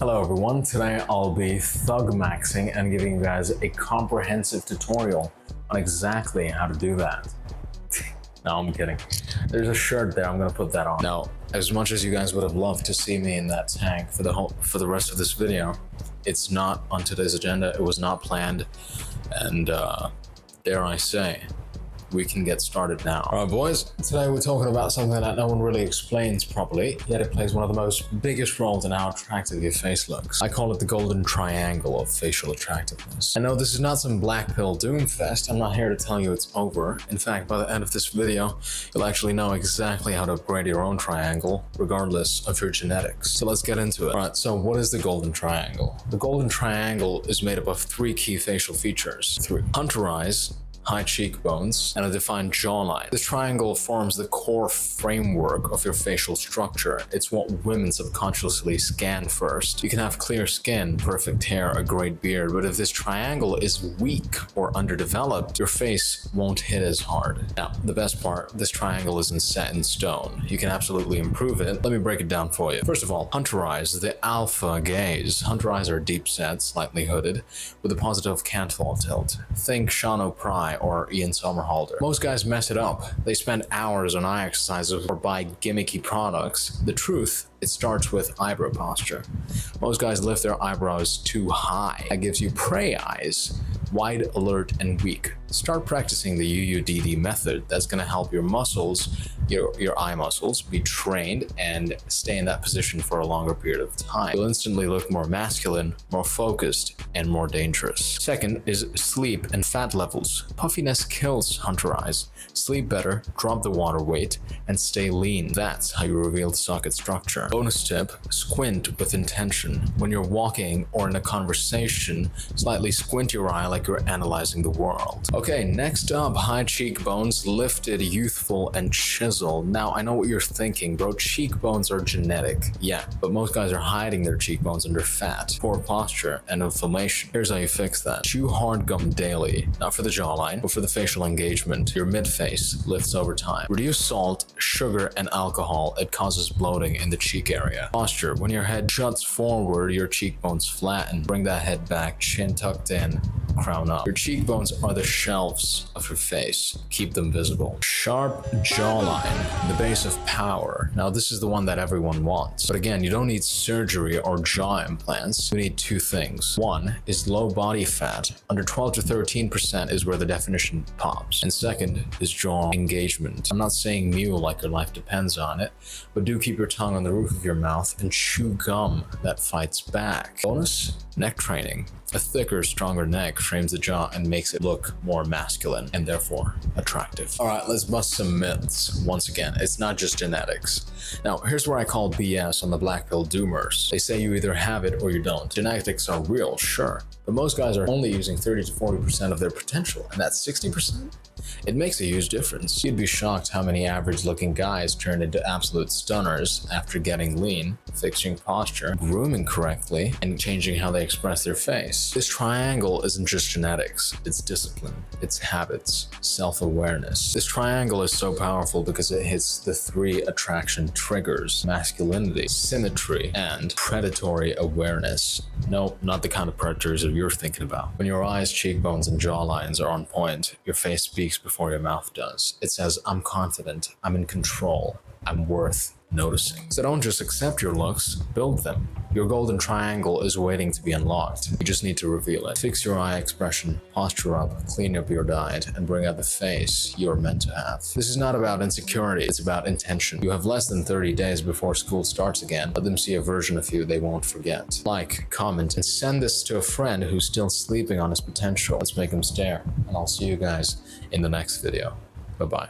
Hello everyone, today I'll be thugmaxing and giving you guys a comprehensive tutorial on exactly how to do that. No, I'm kidding. There's a shirt there, I'm gonna put that on. Now, as much as you guys would have loved to see me in that tank for the rest of this video, it's not on today's agenda, it was not planned, and dare I say, we can get started now. All right, boys, today we're talking about something that no one really explains properly, yet it plays one of the most biggest roles in how attractive your face looks. I call it the golden triangle of facial attractiveness. I know this is not some black pill doomfest. I'm not here to tell you it's over. In fact, by the end of this video, you'll actually know exactly how to upgrade your own triangle, regardless of your genetics. So let's get into it. All right, so what is the golden triangle? The golden triangle is made up of three key facial features. Hunter eyes, high cheekbones, and a defined jawline. This triangle forms the core framework of your facial structure. It's what women subconsciously scan first. You can have clear skin, perfect hair, a great beard, but if this triangle is weak or underdeveloped, your face won't hit as hard. Now, the best part, this triangle isn't set in stone. You can absolutely improve it. Let me break it down for you. First of all, hunter eyes, the alpha gaze. Hunter eyes are deep set, slightly hooded, with a positive canthal tilt. Think Sean O'Pride or Ian Somerhalder. Most guys mess it up. They spend hours on eye exercises or buy gimmicky products. The truth, it starts with eyebrow posture. Most guys lift their eyebrows too high. That gives you prey eyes, wide, alert, and weak. Start practicing the UUDD method. That's going to help your muscles, your eye muscles, be trained and stay in that position for a longer period of time. You'll instantly look more masculine, more focused, and more dangerous. Second is sleep and fat levels. Puffiness kills hunter eyes. Sleep better, drop the water weight, and stay lean. That's how you reveal the socket structure. Bonus tip, squint with intention. When you're walking or in a conversation, slightly squint your eye like you're analyzing the world. Okay, next up, high cheekbones, lifted, youthful, and chiseled. Now, I know what you're thinking, bro. Cheekbones are genetic. Yeah, but most guys are hiding their cheekbones under fat, poor posture, and inflammation. Here's how you fix that. Chew hard gum daily, not for the jawline, but for the facial engagement. Your mid-face lifts over time. Reduce salt, sugar, and alcohol. It causes bloating in the cheek area. Posture, when your head juts forward, your cheekbones flatten. Bring that head back, chin tucked in, crown up. Your cheekbones are the shelves of your face. Keep them visible. Sharp jawline, the base of power. Now, this is the one that everyone wants. But again, you don't need surgery or jaw implants. You need two things. One is low body fat. Under 12 to 13% is where the definition pops. And second is jaw engagement. I'm not saying mew like your life depends on it, but do keep your tongue on the roof of your mouth and chew gum that fights back. Bonus, neck training. A thicker, stronger neck frames the jaw and makes it look more masculine and therefore attractive. All right, let's bust some myths. Once again, it's not just genetics. Now, here's where I call BS on the black pill doomers. They say you either have it or you don't. Genetics are real, sure, but most guys are only using 30 to 40% of their potential, and that's 60%? It makes a huge difference. You'd be shocked how many average-looking guys turn into absolute stunners after getting lean, fixing posture, grooming correctly, and changing how they express their face. This triangle isn't just genetics, it's discipline, it's habits, self-awareness. This triangle is so powerful because it hits the three attraction triggers: masculinity, symmetry, and predatory awareness. No, not the kind of predators that you're thinking about. When your eyes, cheekbones, and jawlines are on point, your face speaks before your mouth does. It says, I'm confident, I'm in control, I'm worth noticing. So don't just accept your looks, build them. Your golden triangle is waiting to be unlocked. You just need to reveal it. Fix your eye expression, posture up, clean up your diet, and bring out the face you're meant to have. This is not about insecurity, it's about intention. You have less than 30 days before school starts again. Let them see a version of you they won't forget. Like, comment, and send this to a friend who's still sleeping on his potential. Let's make him stare. And I'll see you guys in the next video. Bye-bye.